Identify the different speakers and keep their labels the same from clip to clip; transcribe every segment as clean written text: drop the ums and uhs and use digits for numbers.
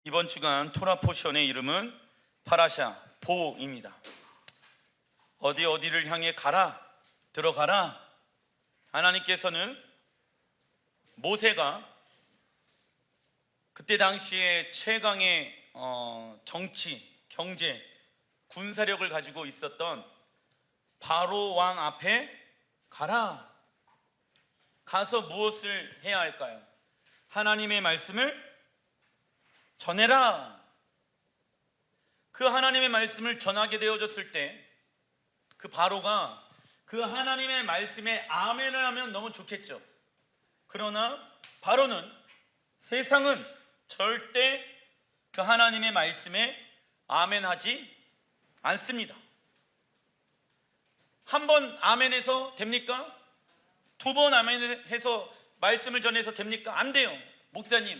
Speaker 1: 이번 주간 토라 포션의 이름은 파라샤 보입니다. 어디를 향해 가라, 들어가라. 하나님께서는 모세가 그때 당시에 최강의 정치, 경제, 군사력을 가지고 있었던 바로 왕 앞에 가라. 가서 무엇을 해야 할까요? 하나님의 말씀을 전해라. 그 하나님의 말씀을 전하게 되어졌을 때 그 바로가 그 하나님의 말씀에 아멘을 하면 너무 좋겠죠. 그러나 바로는, 세상은 절대 그 하나님의 말씀에 아멘하지 않습니다. 한 번 아멘해서 됩니까? 두 번 아멘해서 말씀을 전해서 됩니까? 안 돼요. 목사님,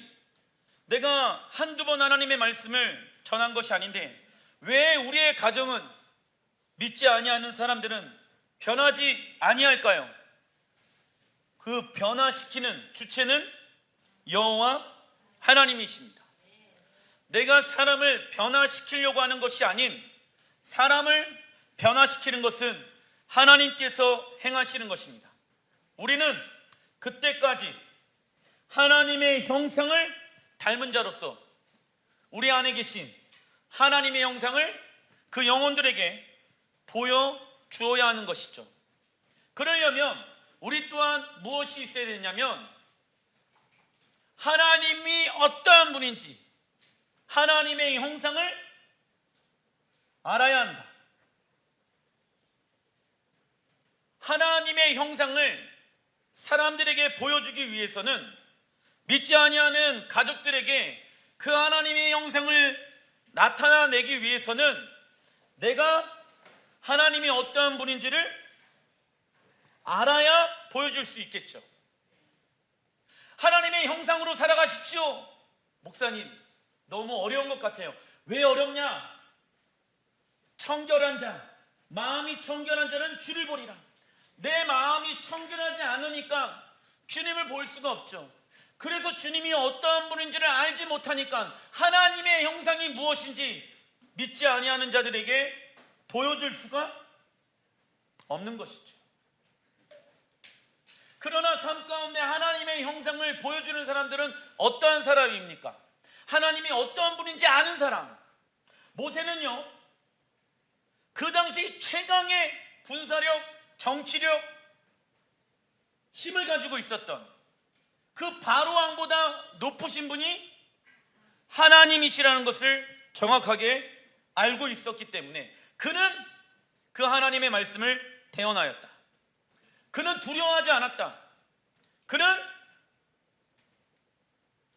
Speaker 1: 내가 한두 번 하나님의 말씀을 전한 것이 아닌데 왜 우리의 가정은, 믿지 아니하는 사람들은 변하지 아니할까요? 그 변화시키는 주체는 여호와 하나님이십니다. 내가 사람을 변화시키려고 하는 것이 아닌 사람을 변화시키는 것은 하나님께서 행하시는 것입니다. 우리는 그때까지 하나님의 형상을 닮은 자로서 우리 안에 계신 하나님의 형상을 그 영혼들에게 보여주어야 하는 것이죠. 그러려면 우리 또한 무엇이 있어야 되냐면 하나님이 어떠한 분인지 하나님의 형상을 알아야 한다. 하나님의 형상을 사람들에게 보여주기 위해서는 믿지 아니하는 가족들에게 그 하나님의 형상을 나타내기 위해서는 내가 하나님이 어떠한 분인지를 알아야 보여줄 수 있겠죠. 하나님의 형상으로 살아가십시오. 목사님, 너무 어려운 것 같아요. 왜 어렵냐? 청결한 자, 마음이 청결한 자는 주를 보리라. 내 마음이 청결하지 않으니까 주님을 볼 수가 없죠. 그래서 주님이 어떠한 분인지를 알지 못하니까 하나님의 형상이 무엇인지 믿지 아니하는 자들에게 보여줄 수가 없는 것이죠. 그러나 삶 가운데 하나님의 형상을 보여주는 사람들은 어떠한 사람입니까? 하나님이 어떠한 분인지 아는 사람. 모세는요, 그 당시 최강의 군사력, 정치력, 힘을 가지고 있었던 그 바로 왕보다 높으신 분이 하나님이시라는 것을 정확하게 알고 있었기 때문에 그는 그 하나님의 말씀을 대언하였다. 그는 두려워하지 않았다. 그는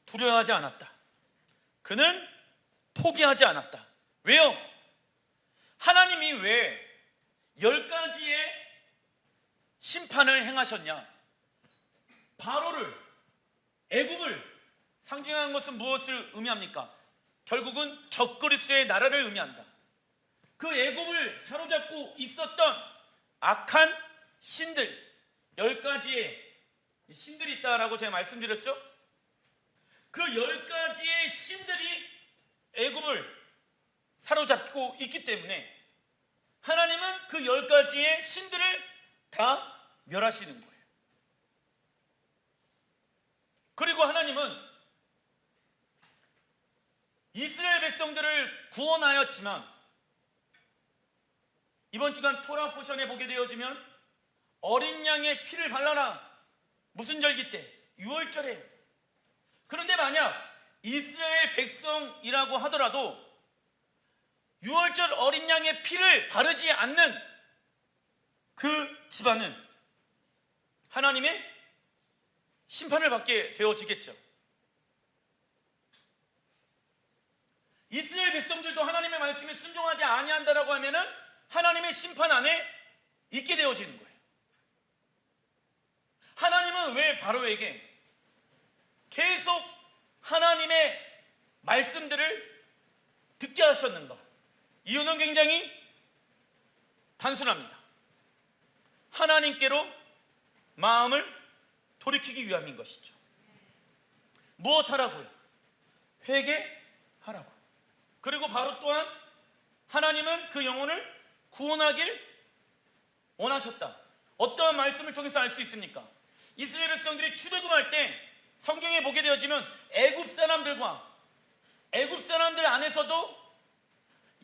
Speaker 1: 두려워하지 않았다. 그는 포기하지 않았다. 왜요? 하나님이 왜 10가지의 심판을 행하셨냐? 바로를, 애굽을 상징하는 것은 무엇을 의미합니까? 결국은 적그리스도의 나라를 의미한다. 그 애굽을 사로잡고 있었던 악한 신들, 10가지의 신들이 있다라고 제가 말씀드렸죠? 그 10가지의 신들이 애굽을 사로잡고 있기 때문에 하나님은 그 10가지의 신들을 다 멸하시는 거예요. 그리고 하나님은 이스라엘 백성들을 구원하였지만 이번 주간 토라 포션에 보게 되어지면 어린 양의 피를 발라라. 무슨 절기 때? 6월절에. 그런데 만약 이스라엘 백성이라고 하더라도 6월절 어린 양의 피를 바르지 않는 그 집안은 하나님의 심판을 받게 되어지겠죠. 이스라엘 백성들도 하나님의 말씀에 순종하지 아니한다라고 하면은 하나님의 심판 안에 있게 되어지는 거예요. 하나님은 왜 바로에게 계속 하나님의 말씀들을 듣게 하셨는가? 이유는 굉장히 단순합니다. 하나님께로 마음을 돌이키기 위함인 것이죠. 무엇하라고요? 회개, 하라고. 그리고 바로 또한 하나님은 그 영혼을 구원하길 원하셨다. 어떠한 말씀을 통해서 알 수 있습니까? 이스라엘 백성들이 출애굽할 때 성경에 보게 되어지면 애굽 사람들 안에서도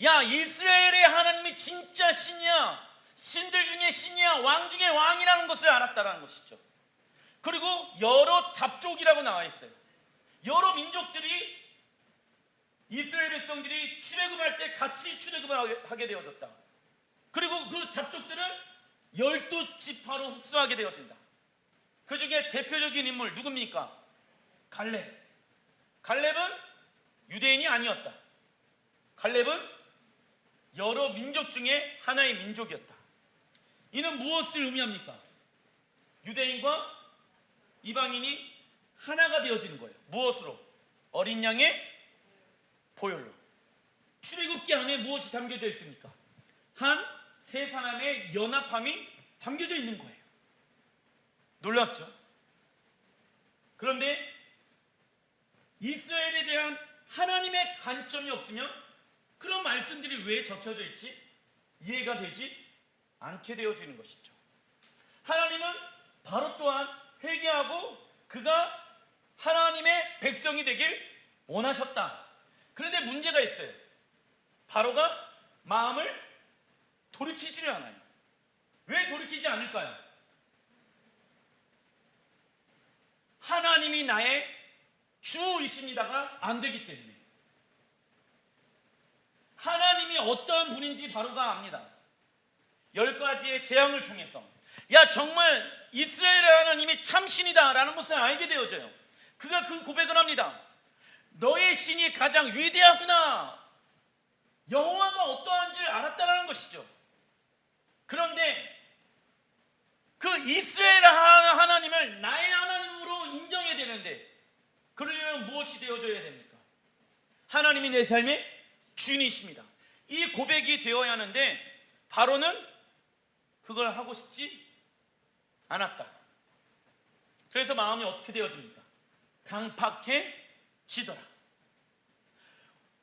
Speaker 1: 야, 이스라엘의 하나님이 진짜 신이야, 신들 중에 신이야, 왕 중에 왕이라는 것을 알았다라는 것이죠. 그리고 여러 잡족이라고 나와 있어요. 여러 민족들이 이스라엘 백성들이 출애굽할 때 같이 출애굽을 하게 되어졌다. 그리고 그 잡족들은 12지파로 흡수하게 되어진다. 그 중에 대표적인 인물 누굽니까? 갈렙은 유대인이 아니었다. 갈렙은 여러 민족 중에 하나의 민족이었다. 이는 무엇을 의미합니까? 유대인과 이방인이 하나가 되어지는 거예요. 무엇으로? 어린 양의 보혈로. 출애굽기 안에 무엇이 담겨져 있습니까? 한 세 사람의 연합함이 담겨져 있는 거예요. 놀랍죠? 그런데 이스라엘에 대한 하나님의 관점이 없으면 그런 말씀들이 왜 적혀져 있지? 이해가 되지 않게 되어지는 것이죠. 하나님은 바로 또한 회개하고 그가 하나님의 백성이 되길 원하셨다. 그런데 문제가 있어요. 바로가 마음을 돌이키지를 않아요. 왜 돌이키지 않을까요? 하나님이 나의 주이십니다가 안 되기 때문에. 하나님이 어떠한 분인지 바로가 압니다. 10가지의 재앙을 통해서 야, 정말 이스라엘의 하나님이 참신이다 라는 것을 알게 되어져요. 그가 그 고백을 합니다. 너의 신이 가장 위대하구나. 여호와가 어떠한지를 알았다라는 것이죠. 그런데 그 이스라엘 하나님을 나의 하나님으로 인정해야 되는데 그러려면 무엇이 되어져야 됩니까? 하나님이 내 삶의 주인이십니다. 이 고백이 되어야 하는데 바로는 그걸 하고 싶지 않았다. 그래서 마음이 어떻게 되어집니까? 강팍해지더라.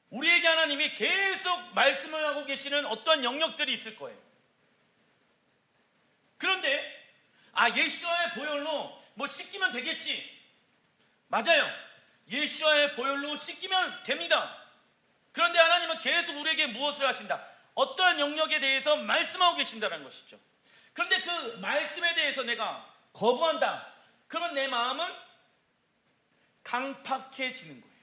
Speaker 1: 우리에게 하나님이 계속 말씀을 하고 계시는 어떤 영역들이 있을 거예요. 그런데 예수와의 보혈로 뭐 씻기면 되겠지. 맞아요. 예수와의 보혈로 씻기면 됩니다. 그런데 하나님은 계속 우리에게 무엇을 하신다? 어떠한 영역에 대해서 말씀하고 계신다는 것이죠. 그런데 그 말씀에 대해서 내가 거부한다. 그러면 내 마음은 강팍해지는 거예요.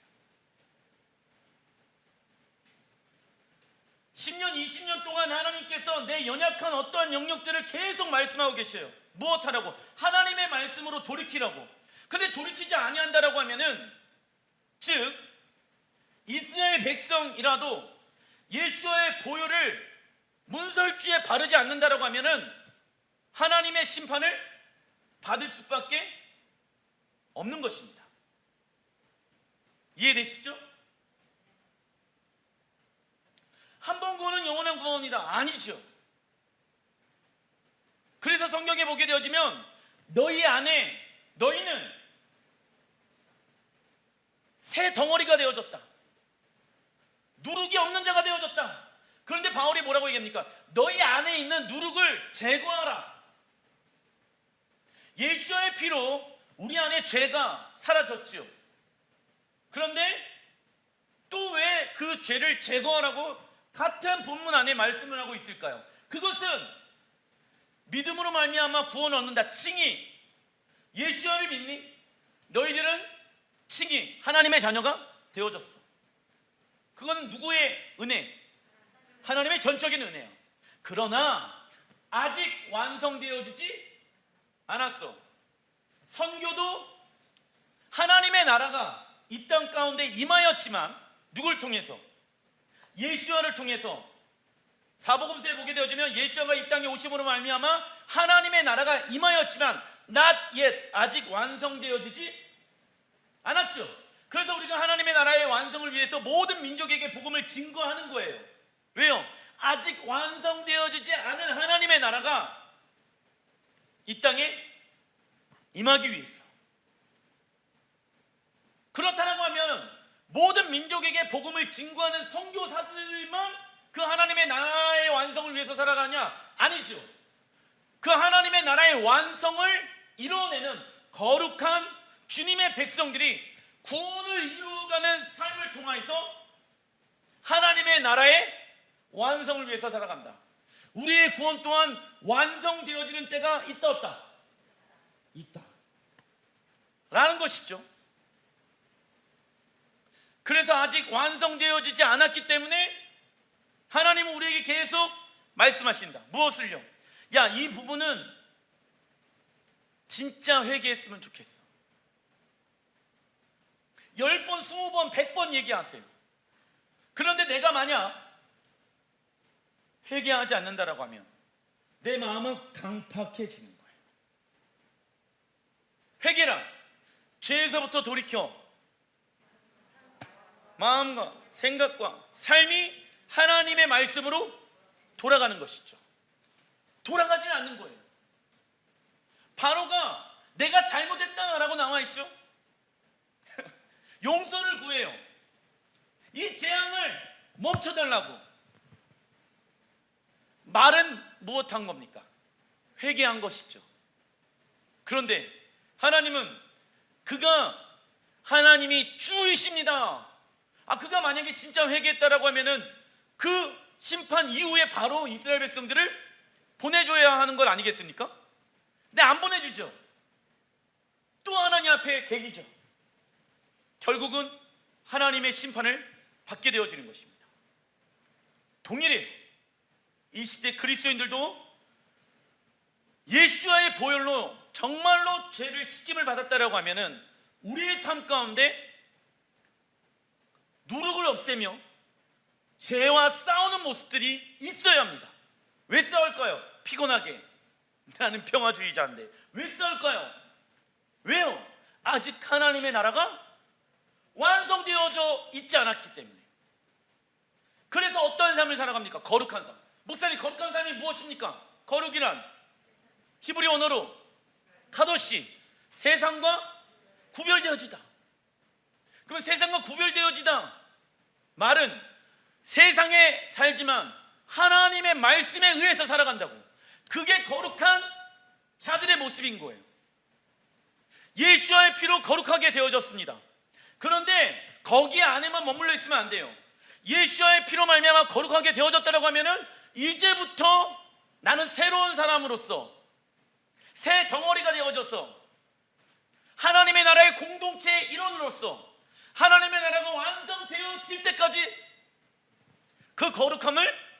Speaker 1: 10년, 20년 동안 하나님께서 내 연약한 어떠한 영역들을 계속 말씀하고 계셔요. 무엇하라고? 하나님의 말씀으로 돌이키라고. 근데 돌이키지 아니한다라고 하면은, 즉 이스라엘 백성이라도 예수와의 보혈을 문설주에 바르지 않는다라고 하면은 하나님의 심판을 받을 수밖에 없는 것입니다. 이해되시죠? 한 번 구원은 영원한 구원이다. 아니죠. 그래서 성경에 보게 되어지면 너희 안에 너희는 새 덩어리가 되어졌다. 누룩이 없는 자가 되어졌다. 그런데 바울이 뭐라고 얘기합니까? 너희 안에 있는 누룩을 제거하라. 예수의 피로 우리 안에 죄가 사라졌지요. 그런데 또 왜 그 죄를 제거하라고 같은 본문 안에 말씀을 하고 있을까요? 그것은 믿음으로 말미암아 구원을 얻는다. 칭의. 예수를 믿니? 너희들은 칭의 하나님의 자녀가 되어졌어. 그건 누구의 은혜? 하나님의 전적인 은혜야. 그러나 아직 완성되어지지 않았어. 선교도 하나님의 나라가 이 땅 가운데 임하였지만 누굴 통해서? 예수와를 통해서. 사복음서에 보게 되어지면 예수와가 이 땅에 오심으로 말미암아 하나님의 나라가 임하였지만 not yet, 아직 완성되어지지 않았죠. 그래서 우리가 하나님의 나라의 완성을 위해서 모든 민족에게 복음을 증거하는 거예요. 왜요? 아직 완성되어지지 않은 하나님의 나라가 이 땅에 임하기 위해서. 그렇다고 하면 모든 민족에게 복음을 증거하는 선교사들만 그 하나님의 나라의 완성을 위해서 살아가냐? 아니죠. 그 하나님의 나라의 완성을 이뤄내는 거룩한 주님의 백성들이 구원을 이루어가는 삶을 통하여서 하나님의 나라의 완성을 위해서 살아간다. 우리의 구원 또한 완성되어지는 때가 있다 없다? 있다 라는 것이죠. 그래서 아직 완성되어지지 않았기 때문에 하나님은 우리에게 계속 말씀하신다. 무엇을요? 야, 이 부분은 진짜 회개했으면 좋겠어. 10번, 20번, 100번 얘기하세요. 그런데 내가 만약 회개하지 않는다라고 하면 내 마음은 강팍해지는 거예요. 회개란 죄에서부터 돌이켜 마음과 생각과 삶이 하나님의 말씀으로 돌아가는 것이죠. 돌아가지는 않는 거예요. 바로가 내가 잘못했다라고 나와 있죠. 용서를 구해요. 이 재앙을 멈춰달라고. 말은 무엇한 겁니까? 회개한 것이죠. 그런데 하나님은 그가 하나님이 주이십니다. 그가 만약에 진짜 회개했다라고 하면은 그 심판 이후에 바로 이스라엘 백성들을 보내줘야 하는 것 아니겠습니까? 근데 안 보내주죠. 또 하나님 앞에 계기죠. 결국은 하나님의 심판을 받게 되어지는 것입니다. 동일해요. 이 시대 그리스도인들도 예수와의 보혈로 정말로 죄를 씻김을 받았다라고 하면은 우리의 삶 가운데 누룩을 없애며 죄와 싸우는 모습들이 있어야 합니다. 왜 싸울까요? 피곤하게. 나는 평화주의자인데 왜 싸울까요? 왜요? 아직 하나님의 나라가 완성되어져 있지 않았기 때문에. 그래서 어떤 삶을 살아갑니까? 거룩한 삶. 목사님, 거룩한 삶이 무엇입니까? 거룩이란 히브리 언어로 카도시, 세상과 구별되어지다. 그럼 세상과 구별되어지다 말은 세상에 살지만 하나님의 말씀에 의해서 살아간다고. 그게 거룩한 자들의 모습인 거예요. 예수와의 피로 거룩하게 되어졌습니다. 그런데 거기 안에만 머물러 있으면 안 돼요. 예수와의 피로 말미암아 거룩하게 되어졌다고 하면은 이제부터 나는 새로운 사람으로서 새 덩어리가 되어져서 하나님의 나라의 공동체의 일원으로서 하나님의 나라가 완성되어질 때까지 그 거룩함을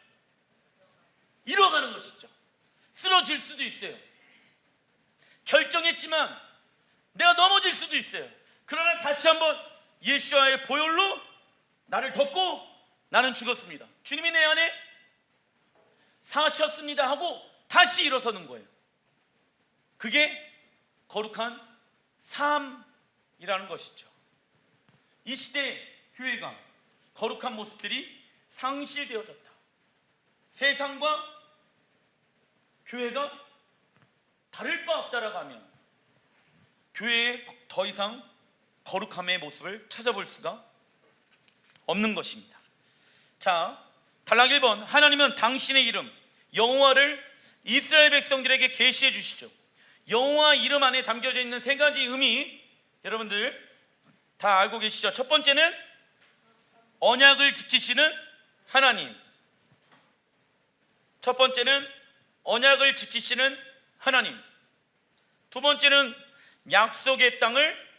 Speaker 1: 이뤄가는 것이죠. 쓰러질 수도 있어요. 결정했지만 내가 넘어질 수도 있어요. 그러나 다시 한번 예수와의 보혈로 나를 덮고 나는 죽었습니다. 주님이 내 안에 사셨습니다 하고 다시 일어서는 거예요. 그게 거룩한 삶이라는 것이죠. 이 시대 교회가 거룩한 모습들이 상실되어졌다. 세상과 교회가 다를 바 없다라고 하면 교회에 더 이상 거룩함의 모습을 찾아볼 수가 없는 것입니다. 자, 단락 1번. 하나님은 당신의 이름 여호와를 이스라엘 백성들에게 계시해 주시죠. 여호와 이름 안에 담겨져 있는 세 가지 의미 여러분들 다 알고 계시죠? 첫 번째는 언약을 지키시는 하나님. 첫 번째는 언약을 지키시는 하나님. 두 번째는 약속의 땅을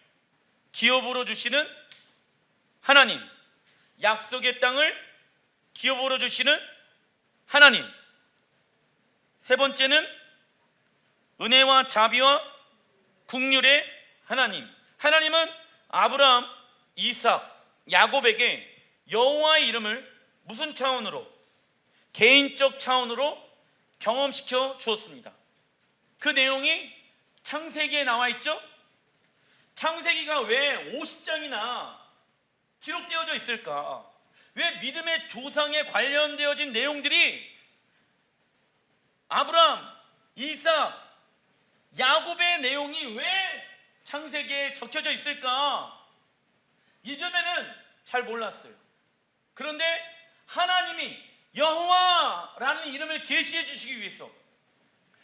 Speaker 1: 기업으로 주시는 하나님. 약속의 땅을 기업으로 주시는 하나님. 세 번째는 은혜와 자비와 긍휼의 하나님. 하나님은 아브라함, 이삭, 야곱에게 여호와의 이름을 무슨 차원으로? 개인적 차원으로 경험시켜 주었습니다. 그 내용이 창세기에 나와 있죠? 창세기가 왜 50장이나 기록되어져 있을까? 왜 믿음의 조상에 관련되어진 내용들이 아브라함, 이삭, 야곱의 내용이 왜 창세기에 적혀져 있을까? 이전에는 잘 몰랐어요. 그런데 하나님이 여호와라는 이름을 계시해 주시기 위해서,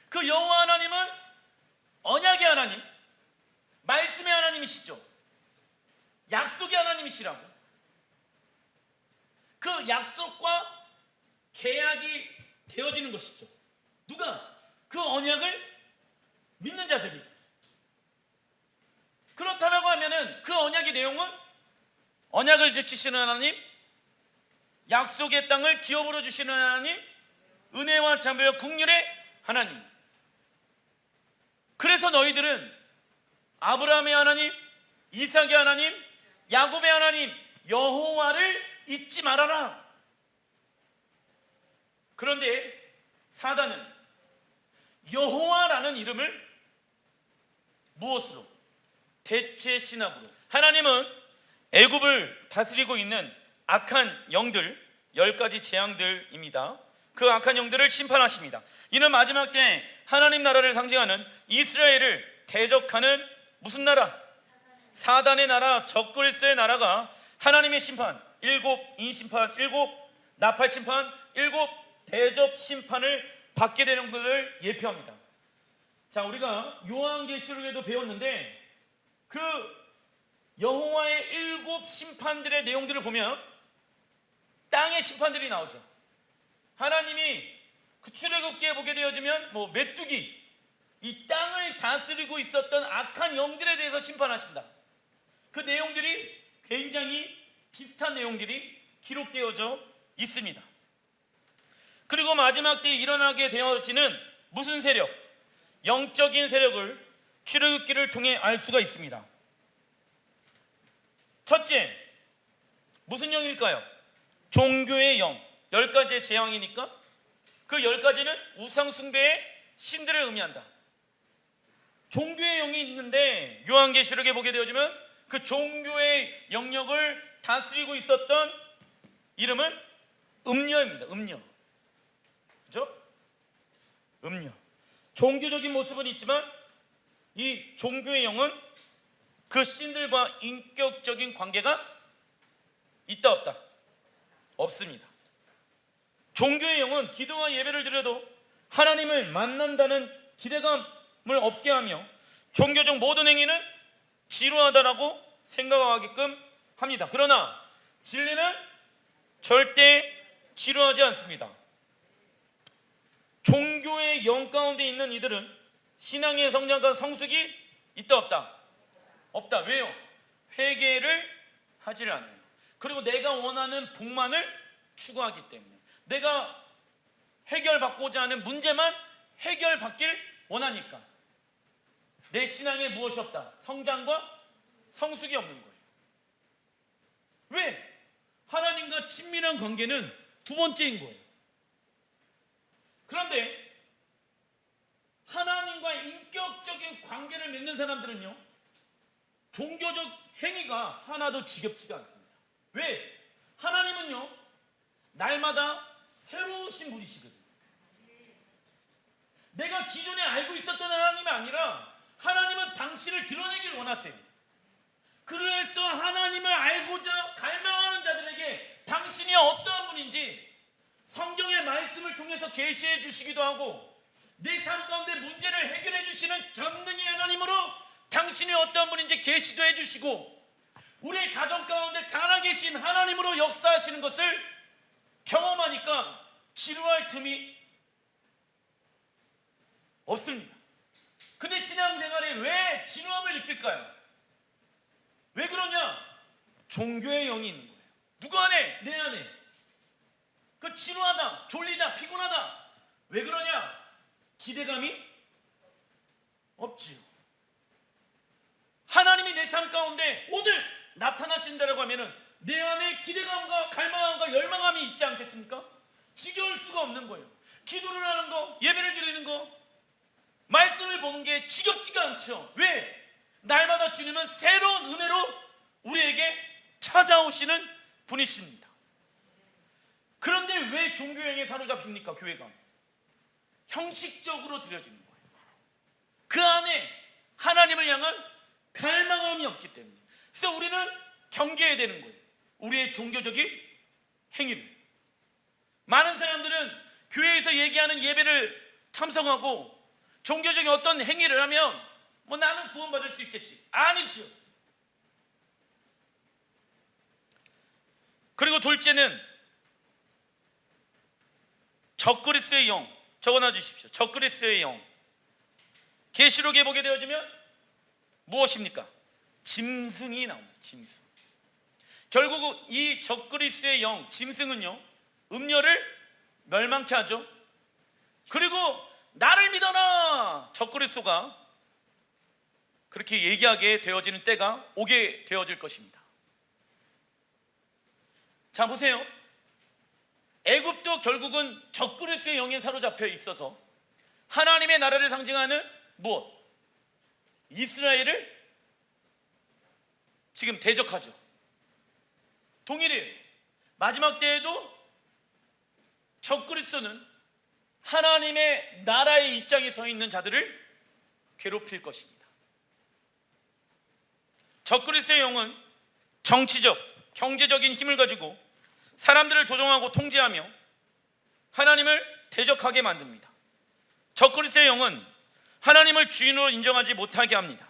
Speaker 1: 그 여호와 하나님은 언약의 하나님, 말씀의 하나님이시죠. 약속의 하나님이시라고. 그 약속과 계약이 되어지는 것이죠. 누가? 그 언약을 믿는 자들이. 그렇다라고 하면은 그 언약의 내용은 언약을 지키시는 하나님, 약속의 땅을 기업으로 주시는 하나님, 은혜와 자비와 긍휼의 하나님. 그래서 너희들은 아브라함의 하나님, 이삭의 하나님, 야곱의 하나님 여호와를 잊지 말아라. 그런데 사단은 여호와라는 이름을 무엇으로? 대체 신학으로. 하나님은 애굽을 다스리고 있는 악한 영들, 10가지 재앙들입니다. 그 악한 영들을 심판하십니다. 이는 마지막 때 하나님 나라를 상징하는 이스라엘을 대적하는 무슨 나라? 사단의 나라, 적그리스도의 나라가 하나님의 심판, 7 인심판, 7 나팔 심판, 7 대접 심판을 받게 되는 것을 예표합니다. 자, 우리가 요한계시록에도 배웠는데 그 여호와의 7 심판들의 내용들을 보면 땅의 심판들이 나오죠. 하나님이 그 출애굽기에 보게 되어지면 메뚜기, 이 땅을 다스리고 있었던 악한 영들에 대해서 심판하신다. 그 내용들이 굉장히 비슷한 내용들이 기록되어져 있습니다. 그리고 마지막 때에 일어나게 되어지는 무슨 세력? 영적인 세력을 출애굽기를 통해 알 수가 있습니다. 첫째, 무슨 영일까요? 종교의 영. 10가지의 재앙이니까 그 10가지는 우상 숭배의 신들을 의미한다. 종교의 영이 있는데 요한계시록에 보게 되어지면 그 종교의 영역을 다스리고 있었던 이름은 음녀입니다. 음녀. 그렇죠? 음녀. 종교적인 모습은 있지만 이 종교의 영은 그 신들과 인격적인 관계가 있다 없다? 없습니다. 종교의 영은 기도와 예배를 드려도 하나님을 만난다는 기대감을 없게 하며 종교적 모든 행위는 지루하다라고 생각하게끔 합니다. 그러나 진리는 절대 지루하지 않습니다. 종교의 영 가운데 있는 이들은 신앙의 성장과 성숙이 있다 없다? 없다. 왜요? 회개를 하지를 않아요. 그리고 내가 원하는 복만을 추구하기 때문에, 내가 해결받고자 하는 문제만 해결받길 원하니까 내 신앙에 무엇이 없다? 성장과 성숙이 없는 거예요. 왜? 하나님과 친밀한 관계는 두 번째인 거예요. 그런데 하나님과 인격적인 관계를 맺는 사람들은요, 종교적 행위가 하나도 지겹지가 않습니다. 왜? 하나님은요, 날마다 새로우신 분이시거든요. 내가 기존에 알고 있었던 하나님이 아니라 하나님은 당신을 드러내길 원하세요. 그래서 하나님을 알고자 갈망하는 자들에게 당신이 어떠한 분인지 성경의 말씀을 통해서 계시해 주시기도 하고, 내 삶 가운데 문제를 해결해 주시는 전능의 하나님으로 당신이 어떠한 분인지 계시도 해 주시고, 우리의 가정 가운데 살아계신 하나님으로 역사하시는 것을 경험하니까 지루할 틈이 없습니다. 근데 신앙생활에 왜 지루함을 느낄까요? 왜 그러냐? 종교의 영이 있는 거예요. 누구 안에? 내 안에. 그 지루하다, 졸리다, 피곤하다. 왜 그러냐? 기대감이 없지요. 하나님이 내 삶 가운데 오늘 나타나신다라고 하면은 내 안에 기대감과 갈망함과 열망함이 있지 않겠습니까? 지겨울 수가 없는 거예요. 기도를 하는 거, 예배를 드리는 거, 말씀을 보는 게 지겹지가 않죠. 왜? 날마다 주님은 새로운 은혜로 우리에게 찾아오시는 분이십니다. 그런데 왜 종교형에 사로잡힙니까? 교회가 형식적으로 드려지는 거예요. 그 안에 하나님을 향한 갈망함이 없기 때문에. 그래서 우리는 경계해야 되는 거예요. 우리의 종교적인 행위를. 많은 사람들은 교회에서 얘기하는 예배를 참석하고 종교적인 어떤 행위를 하면 뭐 나는 구원받을 수 있겠지. 아니죠. 그리고 둘째는 적그리스도의 영. 적어놔 주십시오. 적그리스도의 영. 계시록에 보게 되어지면 무엇입니까? 짐승이 나옵니다. 짐승. 결국 이 적그리스도의 영, 짐승은요, 음녀를 멸망케 하죠. 그리고 나를 믿어라, 적그리스도가 그렇게 얘기하게 되어지는 때가 오게 되어질 것입니다. 자, 보세요. 애굽도 결국은 적그리스도의 영에 사로잡혀 있어서 하나님의 나라를 상징하는 무엇? 이스라엘을 지금 대적하죠. 동일해요. 마지막 때에도 적그리스도는 하나님의 나라의 입장에 서 있는 자들을 괴롭힐 것입니다. 적그리스도의 영은 정치적, 경제적인 힘을 가지고 사람들을 조종하고 통제하며 하나님을 대적하게 만듭니다. 적그리스도의 영은 하나님을 주인으로 인정하지 못하게 합니다.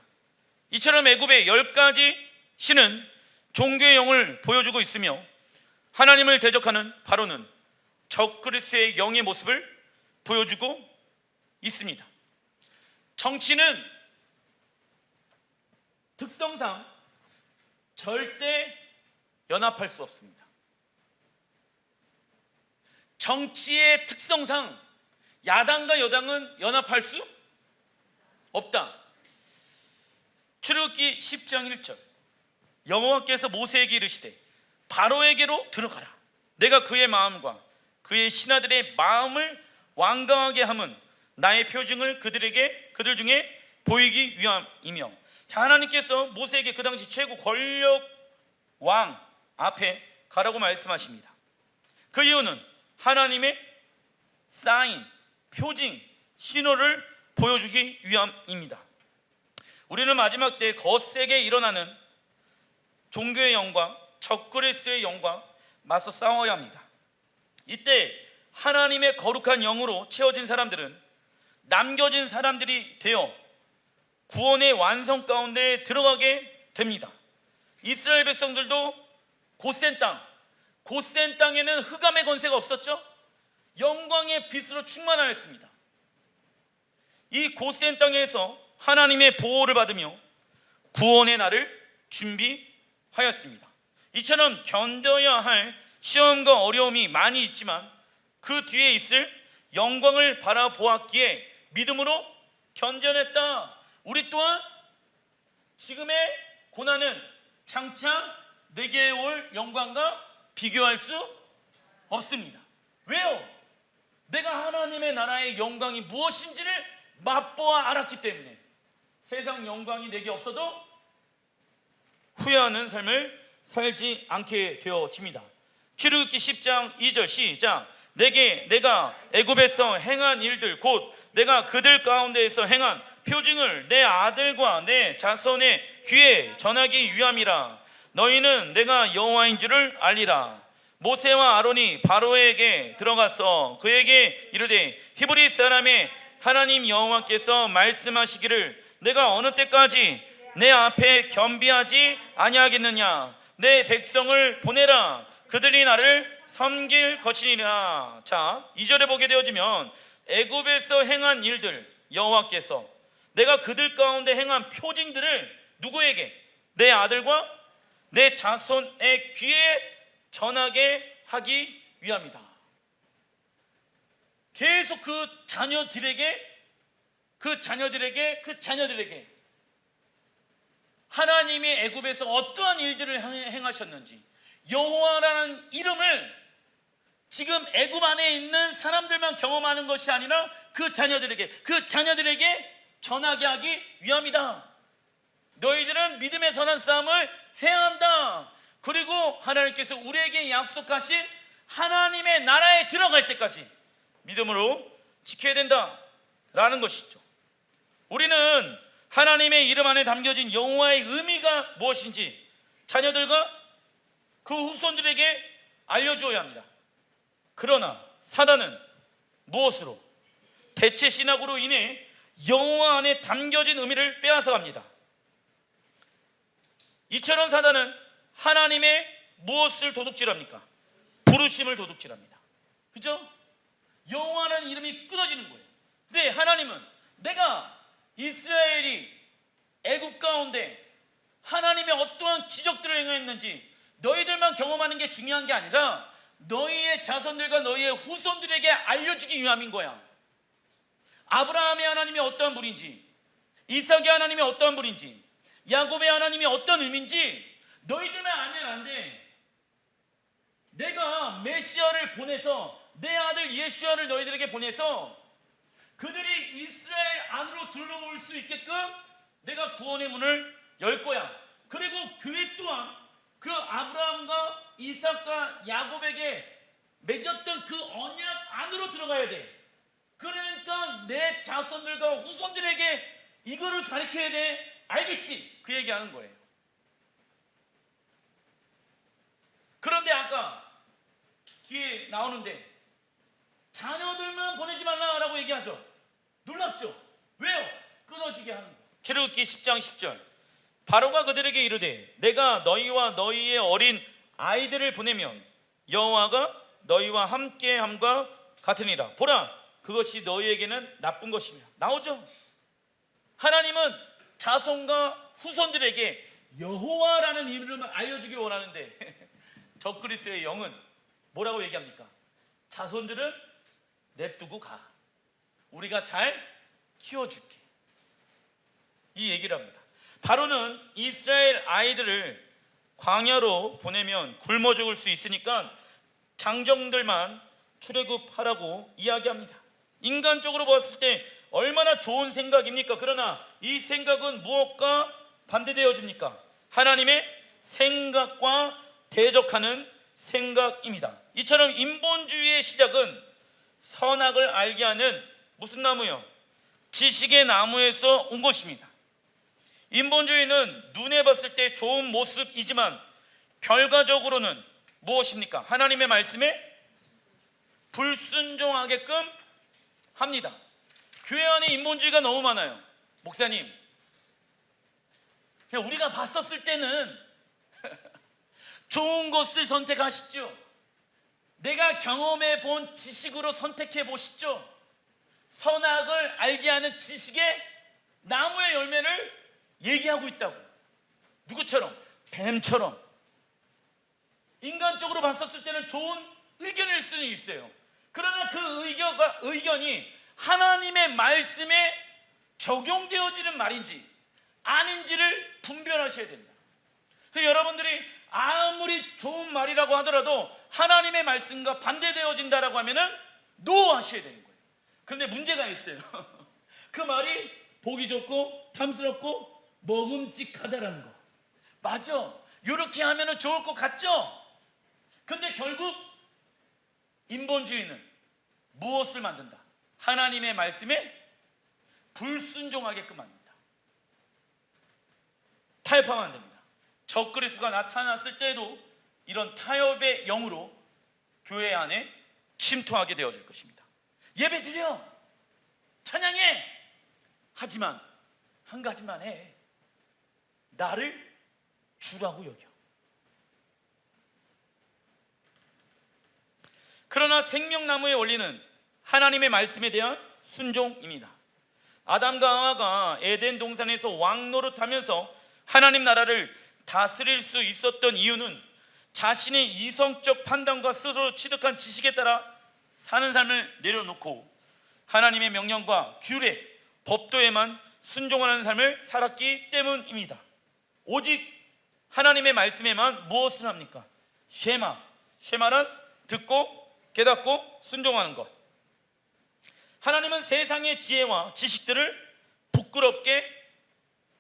Speaker 1: 이처럼 애굽의 10가지 신은 종교의 영을 보여주고 있으며 하나님을 대적하는 바로는 적그리스도의 영의 모습을 보여주고 있습니다. 정치는 특성상 절대 연합할 수 없습니다. 정치의 특성상 야당과 여당은 연합할 수 없다. 출애굽기 10장 1절. 여호와께서 모세에게 이르시되 바로에게로 들어가라. 내가 그의 마음과 그의 신하들의 마음을 완강하게 함은 나의 표징을 그들 중에 보이기 위함이며. 하나님께서 모세에게 그 당시 최고 권력 왕 앞에 가라고 말씀하십니다. 그 이유는 하나님의 사인, 표징, 신호를 보여주기 위함입니다. 우리는 마지막 때 거세게 일어나는 종교의 영과 적그리스도의 영과 맞서 싸워야 합니다. 이때 하나님의 거룩한 영으로 채워진 사람들은 남겨진 사람들이 되어 구원의 완성 가운데 들어가게 됩니다. 이스라엘 백성들도 곧센 땅에는 흑암의 권세가 없었죠. 영광의 빛으로 충만하였습니다. 이 곧센 땅에서 하나님의 보호를 받으며 구원의 날을 준비하였습니다. 이처럼 견뎌야 할 시험과 어려움이 많이 있지만 그 뒤에 있을 영광을 바라보았기에 믿음으로 견뎌냈다. 우리 또한 지금의 고난은 장차 내게 올 영광과 비교할 수 없습니다. 왜요? 내가 하나님의 나라의 영광이 무엇인지를 맛보아 알았기 때문에 세상 영광이 내게 없어도 후회하는 삶을 살지 않게 되어집니다. 출애굽기 10장 2절 시작. 내가 애굽에서 행한 일들 곧 내가 그들 가운데에서 행한 표징을 내 아들과 내 자손의 귀에 전하기 위함이라. 너희는 내가 여호와인 줄을 알리라. 모세와 아론이 바로에게 들어가서 그에게 이르되 히브리 사람의 하나님 여호와께서 말씀하시기를 내가 어느 때까지 내 앞에 겸비하지 아니하겠느냐. 내 백성을 보내라. 그들이 나를 섬길 것이니라. 자, 2절에 보게 되어지면 애굽에서 행한 일들 여호와께서 내가 그들 가운데 행한 표징들을 누구에게? 내 아들과 내 자손의 귀에 전하게 하기 위함이다. 계속 그 자녀들에게 하나님이 애굽에서 어떠한 일들을 행하셨는지 여호와라는 이름을 지금 애굽 안에 있는 사람들만 경험하는 것이 아니라 그 자녀들에게 전하게 하기 위함이다. 너희들은 믿음의 선한 싸움을 해야 한다. 그리고 하나님께서 우리에게 약속하신 하나님의 나라에 들어갈 때까지 믿음으로 지켜야 된다라는 것이죠. 우리는 하나님의 이름 안에 담겨진 여호와의 의미가 무엇인지 자녀들과 그 후손들에게 알려주어야 합니다. 그러나 사단은 무엇으로? 대체 신학으로 인해 여호와 안에 담겨진 의미를 빼앗아갑니다. 이처럼 사단은 하나님의 무엇을 도둑질합니까? 부르심을 도둑질합니다. 그죠? 여호와라는 이름이 끊어지는 거예요. 근데 하나님은 내가 이스라엘이 애굽 가운데 하나님의 어떠한 기적들을 행했는지 너희들만 경험하는 게 중요한 게 아니라 너희의 자손들과 너희의 후손들에게 알려주기 위함인 거야. 아브라함의 하나님이 어떠한 분인지, 이삭의 하나님이 어떠한 분인지, 야곱의 하나님이 어떤 의미인지 너희들만 알면 안 돼. 내가 메시아를 보내서 내 아들 예수야를 너희들에게 보내서 그들이 이스라엘 안으로 들어올 수 있게끔 내가 구원의 문을 열 거야. 그리고 교회 또한 그 아브라함과 이삭과 야곱에게 맺었던 그 언약 안으로 들어가야 돼. 그러니까 내 자손들과 후손들에게 이거를 가르쳐야 돼. 알겠지? 그 얘기하는 거예요. 그런데 아까 뒤에 나오는데 자녀들만 보내지 말라라고 얘기하죠. 놀랍죠? 왜요? 끊어지게 하는 거예요. 출애굽기 10장 10절 바로가 그들에게 이르되 내가 너희와 너희의 어린 아이들을 보내면 여호와가 너희와 함께함과 같으니라. 보라 그것이 너희에게는 나쁜 것이냐. 나오죠? 하나님은 자손과 후손들에게 여호와라는 이름을 알려주기 원하는데 적그리스도의 영은 뭐라고 얘기합니까? 자손들은 냅두고 가. 우리가 잘 키워줄게. 이 얘기를 합니다. 바로는 이스라엘 아이들을 광야로 보내면 굶어 죽을 수 있으니까 장정들만 출애굽하라고 이야기합니다. 인간적으로 봤을 때 얼마나 좋은 생각입니까? 그러나 이 생각은 무엇과 반대되어집니까? 하나님의 생각과 대적하는 생각입니다. 이처럼 인본주의의 시작은 선악을 알게 하는 무슨 나무요? 지식의 나무에서 온 것입니다. 인본주의는 눈에 봤을 때 좋은 모습이지만 결과적으로는 무엇입니까? 하나님의 말씀에 불순종하게끔 합니다. 교회 안에 인본주의가 너무 많아요. 목사님, 그냥 우리가 봤었을 때는 좋은 것을 선택하시죠. 내가 경험해 본 지식으로 선택해 보시죠. 선악을 알게 하는 지식의 나무의 열매를 얘기하고 있다고. 누구처럼? 뱀처럼. 인간적으로 봤었을 때는 좋은 의견일 수는 있어요. 그러나 그 의견이 하나님의 말씀에 적용되어지는 말인지 아닌지를 분별하셔야 된다. 그래서 여러분들이 아무리 좋은 말이라고 하더라도 하나님의 말씀과 반대되어진다라고 하면은 노 하셔야 되는 거예요. 그런데 문제가 있어요. 그 말이 보기 좋고 탐스럽고 먹음직하다라는 거. 맞아. 이렇게 하면은 좋을 것 같죠? 근데 결국 인본주의는 무엇을 만든다? 하나님의 말씀에 불순종하게끔 만든다. 타협하면 안 됩니다. 적그리스도가 나타났을 때도 이런 타협의 영으로 교회 안에 침투하게 되어질 것입니다. 예배 드려, 찬양해. 하지만 한 가지만 해. 나를 주라고 여겨. 그러나 생명나무의 원리는 하나님의 말씀에 대한 순종입니다. 아담과 하와가 에덴 동산에서 왕노릇하면서 하나님 나라를 다스릴 수 있었던 이유는 자신의 이성적 판단과 스스로 취득한 지식에 따라 사는 삶을 내려놓고 하나님의 명령과 규례, 법도에만 순종하는 삶을 살았기 때문입니다. 오직 하나님의 말씀에만 무엇을 합니까? 쉐마란 듣고 깨닫고 순종하는 것. 하나님은 세상의 지혜와 지식들을 부끄럽게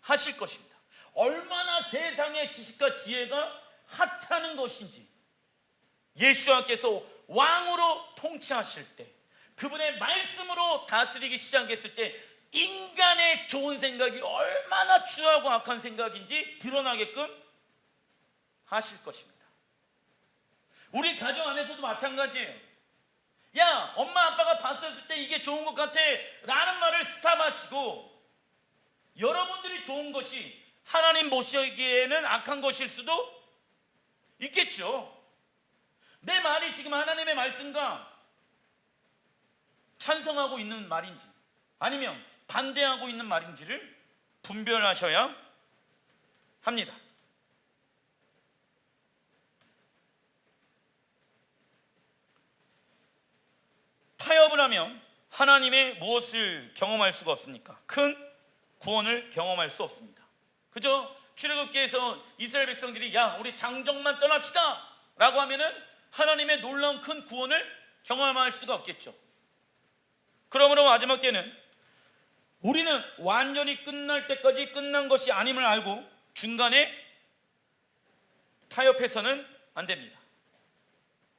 Speaker 1: 하실 것입니다. 얼마나 세상의 지식과 지혜가 하찮은 것인지 예수님께서 왕으로 통치하실 때, 그분의 말씀으로 다스리기 시작했을 때 인간의 좋은 생각이 얼마나 추하고 악한 생각인지 드러나게끔 하실 것입니다. 우리 가정 안에서도 마찬가지예요. 야, 엄마 아빠가 봤었을 때 이게 좋은 것 같아 라는 말을 스탑하시고, 여러분들이 좋은 것이 하나님 보시기에는 악한 것일 수도 있겠죠. 내 말이 지금 하나님의 말씀과 찬성하고 있는 말인지 아니면 반대하고 있는 말인지를 분별하셔야 합니다. 타협을 하면 하나님의 무엇을 경험할 수가 없습니까? 큰 구원을 경험할 수 없습니다. 그죠? 출애굽기에서 이스라엘 백성들이 야, 우리 장정만 떠납시다 라고 하면은 하나님의 놀라운 큰 구원을 경험할 수가 없겠죠. 그러므로 마지막 때는 우리는 완전히 끝날 때까지 끝난 것이 아님을 알고 중간에 타협해서는 안 됩니다.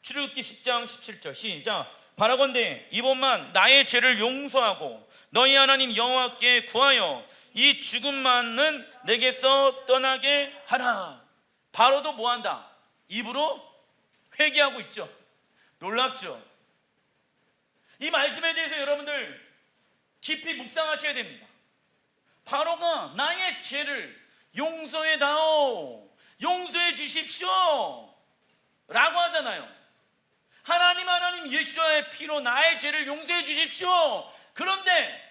Speaker 1: 출애굽기 10장 17절 시작. 바라건대 이번만 나의 죄를 용서하고 너희 하나님 여호와께 구하여 이 죽음만은 내게서 떠나게 하라. 바로도 뭐한다? 입으로 회개하고 있죠. 놀랍죠? 이 말씀에 대해서 여러분들 깊이 묵상하셔야 됩니다. 바로가 나의 죄를 용서해 다오, 용서해 주십시오 라고 하잖아요. 하나님 예수와의 피로 나의 죄를 용서해 주십시오. 그런데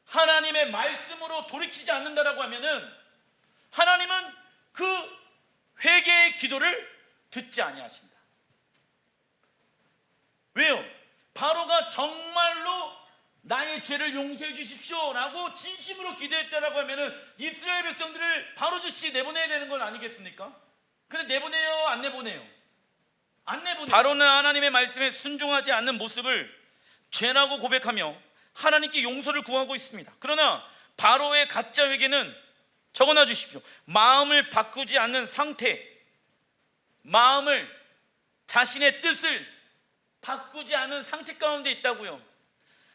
Speaker 1: 하나님의 말씀으로 돌이키지 않는다라고 하면은 하나님은 그 회개의 기도를 듣지 아니하신다. 왜요? 바로가 정말로 나의 죄를 용서해 주십시오 라고 진심으로 기도했다라고 하면은 이스라엘 백성들을 바로 즉시 내보내야 되는 건 아니겠습니까? 근데 내보내요? 안 내보내요? 안 내보내요. 바로는 하나님의 말씀에 순종하지 않는 모습을 죄라고 고백하며 하나님께 용서를 구하고 있습니다. 그러나 바로의 가짜 회개는 적어놔 주십시오. 마음을 바꾸지 않는 상태, 마음을, 자신의 뜻을 바꾸지 않은 상태 가운데 있다고요.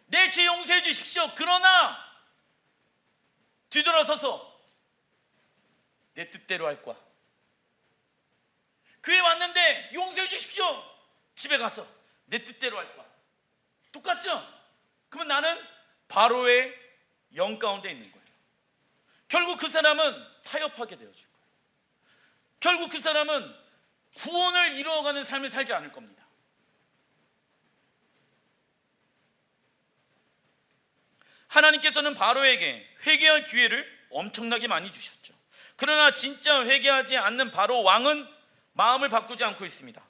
Speaker 1: 내 죄 용서해 주십시오. 그러나 뒤돌아서서 내 뜻대로 할 거야. 교회 왔는데 용서해 주십시오. 집에 가서 내 뜻대로 할 거야. 똑같죠? 그러면 나는 바로의 영 가운데 있는 거예요. 결국 그 사람은 타협하게 되어질 거예요. 결국 그 사람은 구원을 이루어가는 삶을 살지 않을 겁니다. 하나님께서는 바로에게 회개할 기회를 엄청나게 많이 주셨죠. 그러나 진짜 회개하지 않는 바로 왕은 마음을 바꾸지 않고 있습니다.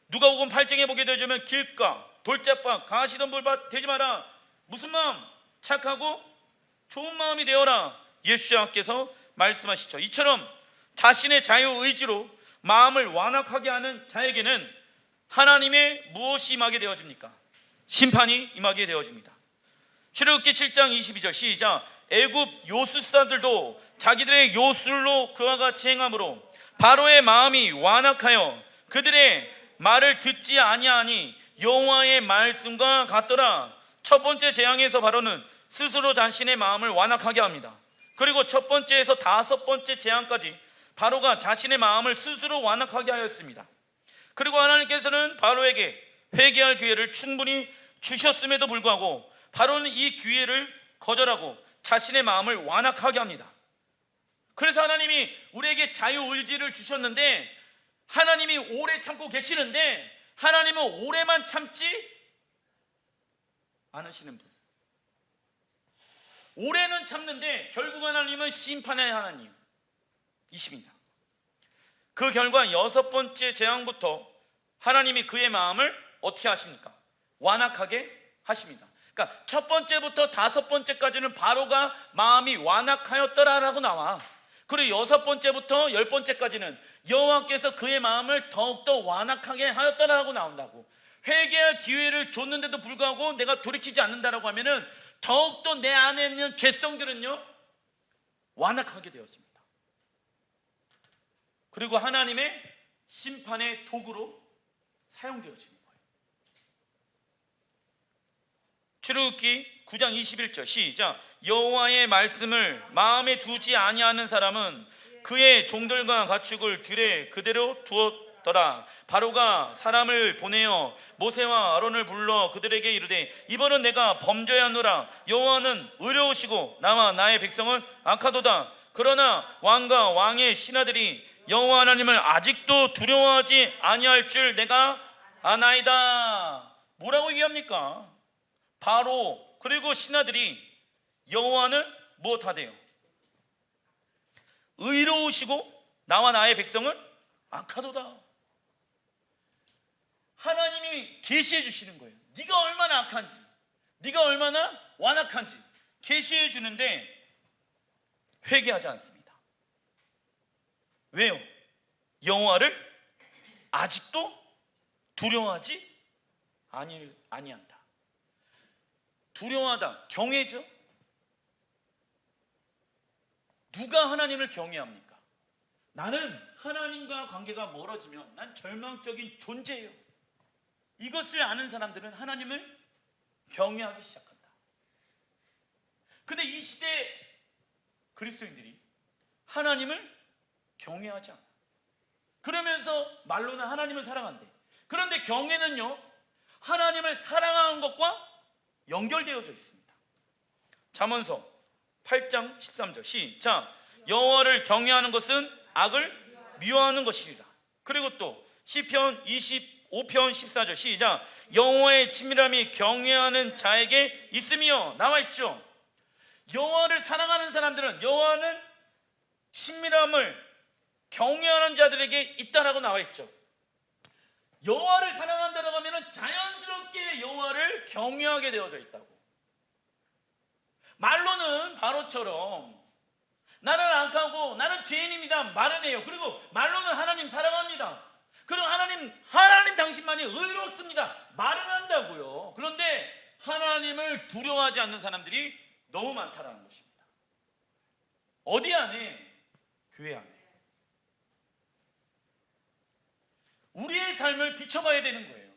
Speaker 1: 누가복음 8장에 보게 되자면 길가, 돌짝밭, 가시던 돌밭 되지 마라. 무슨 마음? 착하고 좋은 마음이 되어라. 예수님께서 말씀하시죠. 이처럼 자신의 자유의지로 마음을 완악하게 하는 자에게는 하나님의 무엇이 임하게 되어집니까? 심판이 임하게 되어집니다. 출애굽기 7장 22절 시작. 애굽 요술사들도 자기들의 요술로 그와 같이 행함으로 바로의 마음이 완악하여 그들의 말을 듣지 아니하니 여호와의 말씀과 같더라. 첫 번째 재앙에서 바로는 스스로 자신의 마음을 완악하게 합니다. 그리고 첫 번째에서 다섯 번째 재앙까지 바로가 자신의 마음을 스스로 완악하게 하였습니다. 그리고 하나님께서는 바로에게 회개할 기회를 충분히 주셨음에도 불구하고 바로는 이 기회를 거절하고 자신의 마음을 완악하게 합니다. 그래서 하나님이 우리에게 자유의지를 주셨는데 하나님이 오래 참고 계시는데 하나님은 오래만 참지 않으시는 분. 오래는 참는데 결국 하나님은 심판의 하나님이십니다. 그 결과 여섯 번째 재앙부터 하나님이 그의 마음을 어떻게 하십니까? 완악하게 하십니다. 그러니까 첫 번째부터 다섯 번째까지는 바로가 마음이 완악하였더라라고 나와. 그리고 여섯 번째부터 열 번째까지는 여호와께서 그의 마음을 더욱더 완악하게 하였더라라고 나온다고. 회개할 기회를 줬는데도 불구하고 내가 돌이키지 않는다라고 하면은 더욱더 내 안에 있는 죄성들은요 완악하게 되었습니다. 그리고 하나님의 심판의 도구로 사용되어지는 거예요. 출애굽기 9장 21절 시작. 여호와의 말씀을 마음에 두지 아니하는 사람은 그의 종들과 가축을 들에 그대로 두었더라. 더라. 바로가 사람을 보내어 모세와 아론을 불러 그들에게 이르되 이번은 내가 범죄하노라. 여호와는 의로우시고 나와 나의 백성은 악하도다. 그러나 왕과 왕의 신하들이 여호와 하나님을 아직도 두려워하지 아니할 줄 내가 아나이다. 뭐라고 얘기합니까? 바로 그리고 신하들이 여호와는 무엇하대요? 의로우시고 나와 나의 백성은 악하도다. 하나님이 계시해 주시는 거예요. 네가 얼마나 악한지, 네가 얼마나 완악한지 계시해 주는데 회개하지 않습니다. 왜요? 여호와를 아직도 두려워하지 아니한다. 두려워하다, 경외죠. 누가 하나님을 경외합니까? 나는 하나님과 관계가 멀어지면 난 절망적인 존재예요. 이것을 아는 사람들은 하나님을 경외하기 시작한다. 근데 이 시대 그리스도인들이 하나님을 경외하지 않아. 그러면서 말로는 하나님을 사랑한대. 그런데 경외는요, 하나님을 사랑하는 것과 연결되어져 있습니다. 잠언서 8장 13절 시작. 여호와를 경외하는 것은 악을 미워하는 것이라. 그리고 또 시편 25편 14절 시작. 여호와의 친밀함이 경외하는 자에게 있으며 나와 있죠. 여호와를 사랑하는 사람들은 여호와는 친밀함을 경외하는 자들에게 있다라고 나와 있죠. 여호와를 사랑한다라고 하면 자연스럽게 여호와를 경외하게 되어져 있다고. 말로는 바로처럼 나는 악하고 나는 죄인입니다 말은 해요. 그리고 말로는 하나님 사랑합니다. 그리고 하나님 당신만이 의롭습니다 말은 한다고요. 그런데 하나님을 두려워하지 않는 사람들이 너무 많다라는 것입니다. 어디 안에? 교회 안에. 우리의 삶을 비춰봐야 되는 거예요.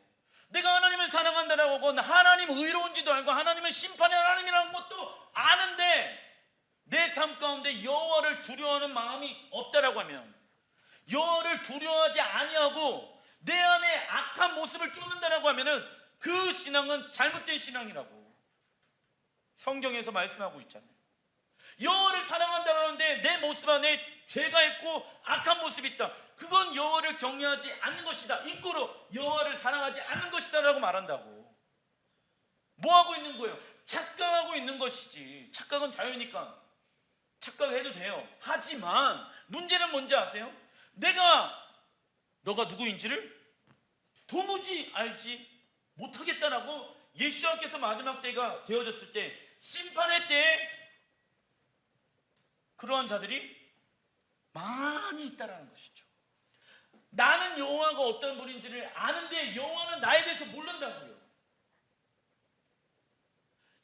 Speaker 1: 내가 하나님을 사랑한다라고 하고 하나님 의로운지도 알고 하나님은 심판의 하나님이라는 것도 아는데 내 삶 가운데 여호와를 두려워하는 마음이 없다라고 하면, 여호와를 두려워하지 아니하고 내 안에 악한 모습을 쫓는다라고 하면은 그 신앙은 잘못된 신앙이라고 성경에서 말씀하고 있잖아요. 여호와를 사랑한다는데 내 모습 안에 죄가 있고 악한 모습이 있다. 그건 여호와를 경외하지 않는 것이다. 이꼬로 여호와를 사랑하지 않는 것이다 라고 말한다고. 뭐 하고 있는 거예요? 착각하고 있는 것이지. 착각은 자유니까 착각해도 돼요. 하지만 문제는 뭔지 아세요? 너가 누구인지를 도무지 알지 못하겠다라고 예수님께서 마지막 때가 되어졌을 때, 심판의 때에 그러한 자들이 많이 있다라는 것이죠. 나는 여호와가 어떤 분인지를 아는데 여호와는 나에 대해서 모른다고요.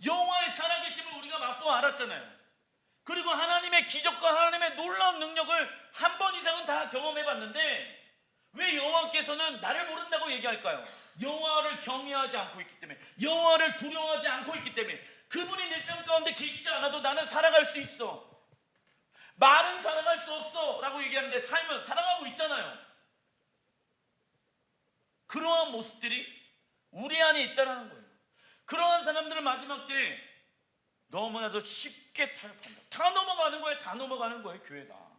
Speaker 1: 여호와의 살아계심을 우리가 맛보아 알았잖아요. 그리고 하나님의 기적과 하나님의 놀라운 능력을 한 번 이상은 다 경험해봤는데 왜 여호와께서는 나를 모른다고 얘기할까요? 여호와를 경외하지 않고 있기 때문에, 여호와를 두려워하지 않고 있기 때문에. 그분이 내 삶 가운데 계시지 않아도 나는 살아갈 수 있어. 말은 살아갈 수 없어 라고 얘기하는데 삶은 살아가고 있잖아요. 그러한 모습들이 우리 안에 있다는 거예요. 그러한 사람들은 마지막 때 너무나도 쉽게 타협한다. 다 넘어가는 거예요. 다 넘어가는 거예요. 교회가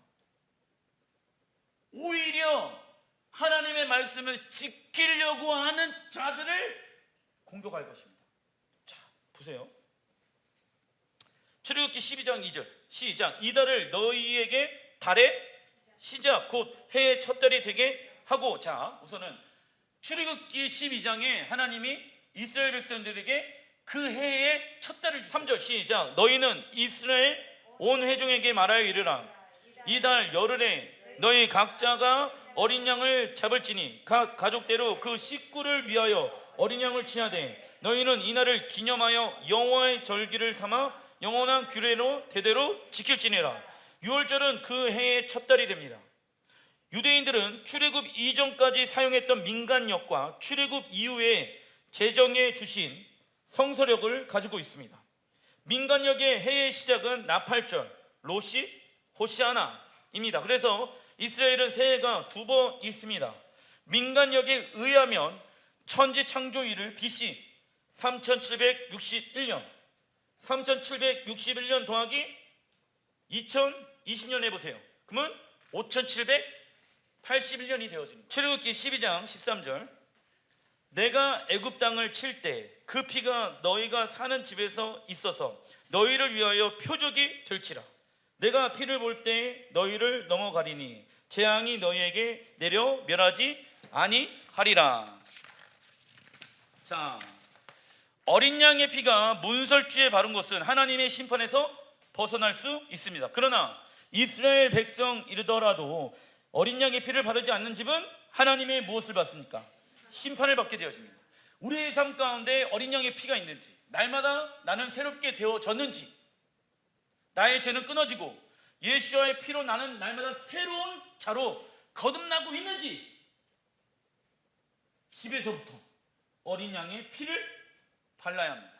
Speaker 1: 오히려 하나님의 말씀을 지키려고 하는 자들을 공격할 것입니다. 자, 보세요. 출애굽기 12장 2절 시작. 이달을 너희에게 달의 시작 곧 해의 첫 달이 되게 하고. 자, 우선은 출애굽기 12장에 하나님이 이스라엘 백성들에게 그 해의 첫 달을 주셨어요. 3절 시작. 너희는 이스라엘 온 회중에게 말하여 이르라. 이달 열흘에 너희 각자가 어린 양을 잡을지니 각 가족대로 그 식구를 위하여 어린 양을 치하되 너희는 이날을 기념하여 여호와의 절기를 삼아 영원한 규례로 대대로 지킬지니라. 6월절은 그 해의 첫 달이 됩니다. 유대인들은 출애굽 이전까지 사용했던 민간력과 출애굽 이후에 제정해 주신 성서력을 가지고 있습니다. 민간력의 해의 시작은 나팔절, 로시, 호시아나입니다. 그래서 이스라엘은 새해가 두 번 있습니다. 민간력에 의하면 천지 창조일을 BC 3761년 더하기 2020년 해보세요. 그러면 5781년이 되어집니다. 출애굽기 12장 13절, 내가 애굽 땅을 칠 때 그 피가 너희가 사는 집에서 있어서 너희를 위하여 표적이 될지라. 내가 피를 볼 때 너희를 넘어가리니 재앙이 너희에게 내려 멸하지 아니하리라. 자, 어린 양의 피가 문설주에 바른 것은 하나님의 심판에서 벗어날 수 있습니다. 그러나 이스라엘 백성 이르더라도 어린 양의 피를 바르지 않는 집은 하나님의 무엇을 받습니까? 심판을 받게 되어집니다. 우리의 삶 가운데 어린 양의 피가 있는지, 날마다 나는 새롭게 되어졌는지, 나의 죄는 끊어지고 예수와의 피로 나는 날마다 새로운 자로 거듭나고 있는지, 집에서부터 어린 양의 피를 발라야 합니다.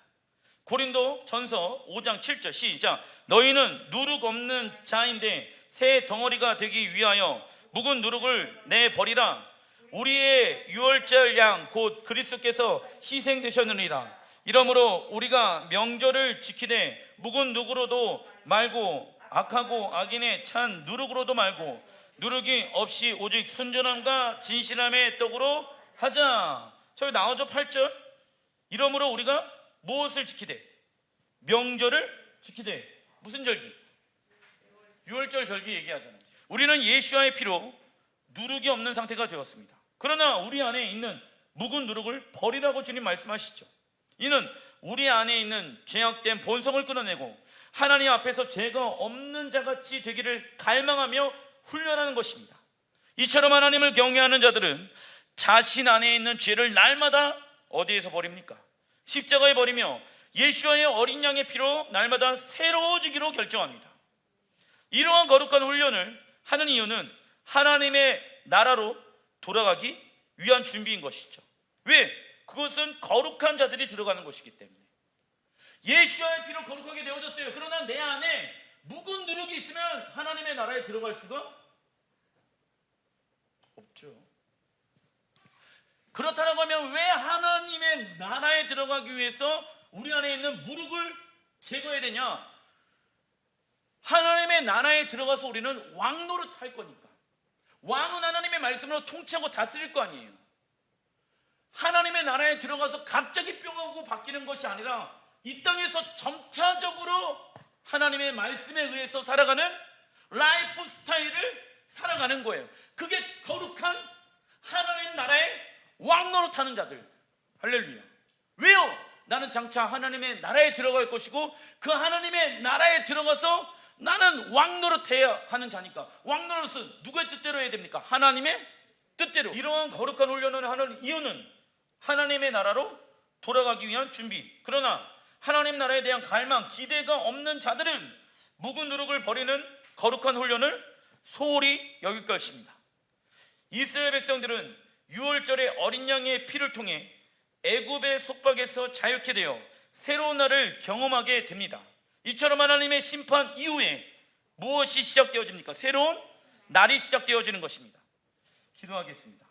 Speaker 1: 고린도 전서 5장 7절 시작. 너희는 누룩 없는 자인데 새 덩어리가 되기 위하여 묵은 누룩을 내버리라. 우리의 유월절 양 곧 그리스도께서 희생되셨느니라. 이러므로 우리가 명절을 지키되 묵은 누룩으로도 말고 악하고 악인의 찬 누룩으로도 말고 누룩이 없이 오직 순전함과 진실함의 떡으로 하자. 저기 나오죠 8절. 이러므로 우리가 무엇을 지키되? 명절을 지키되. 무슨 절기? 유월절 절기 얘기하잖아요. 우리는 예수와의 피로 누룩이 없는 상태가 되었습니다. 그러나 우리 안에 있는 묵은 누룩을 버리라고 주님 말씀하시죠. 이는 우리 안에 있는 죄악된 본성을 끊어내고 하나님 앞에서 죄가 없는 자같이 되기를 갈망하며 훈련하는 것입니다. 이처럼 하나님을 경외하는 자들은 자신 안에 있는 죄를 날마다 어디에서 버립니까? 십자가에 버리며 예수와의 어린 양의 피로 날마다 새로워지기로 결정합니다. 이러한 거룩한 훈련을 하는 이유는 하나님의 나라로 돌아가기 위한 준비인 것이죠. 왜? 그것은 거룩한 자들이 들어가는 것이기 때문에. 예수와의 피로 거룩하게 되어졌어요. 그러나 내 안에 묵은 누룩이 있으면 하나님의 나라에 들어갈 수가 없죠. 그렇다고 하면 왜 하나님의 나라에 들어가기 위해서 우리 안에 있는 무룩을 제거해야 되냐? 하나님의 나라에 들어가서 우리는 왕 노릇할 거니까. 왕은 하나님의 말씀으로 통치하고 다스릴 거 아니에요. 하나님의 나라에 들어가서 갑자기 뿅 하고 바뀌는 것이 아니라 이 땅에서 점차적으로 하나님의 말씀에 의해서 살아가는 라이프 스타일을 살아가는 거예요. 그게 거룩한 하나님 나라의 왕 노릇하는 자들. 할렐루야. 왜요? 나는 장차 하나님의 나라에 들어갈 것이고 그 하나님의 나라에 들어가서 나는 왕 노릇해야 하는 자니까. 왕 노릇은 누구의 뜻대로 해야 됩니까? 하나님의 뜻대로. 이러한 거룩한 훈련을 하는 이유는 하나님의 나라로 돌아가기 위한 준비. 그러나 하나님 나라에 대한 갈망, 기대가 없는 자들은 묵은 누룩을 버리는 거룩한 훈련을 소홀히 여길 것입니다. 이스라엘 백성들은 유월절의 어린 양의 피를 통해 애굽의 속박에서 자유케 되어 새로운 날을 경험하게 됩니다. 이처럼 하나님의 심판 이후에 무엇이 시작되어집니까? 새로운 날이 시작되어지는 것입니다. 기도하겠습니다.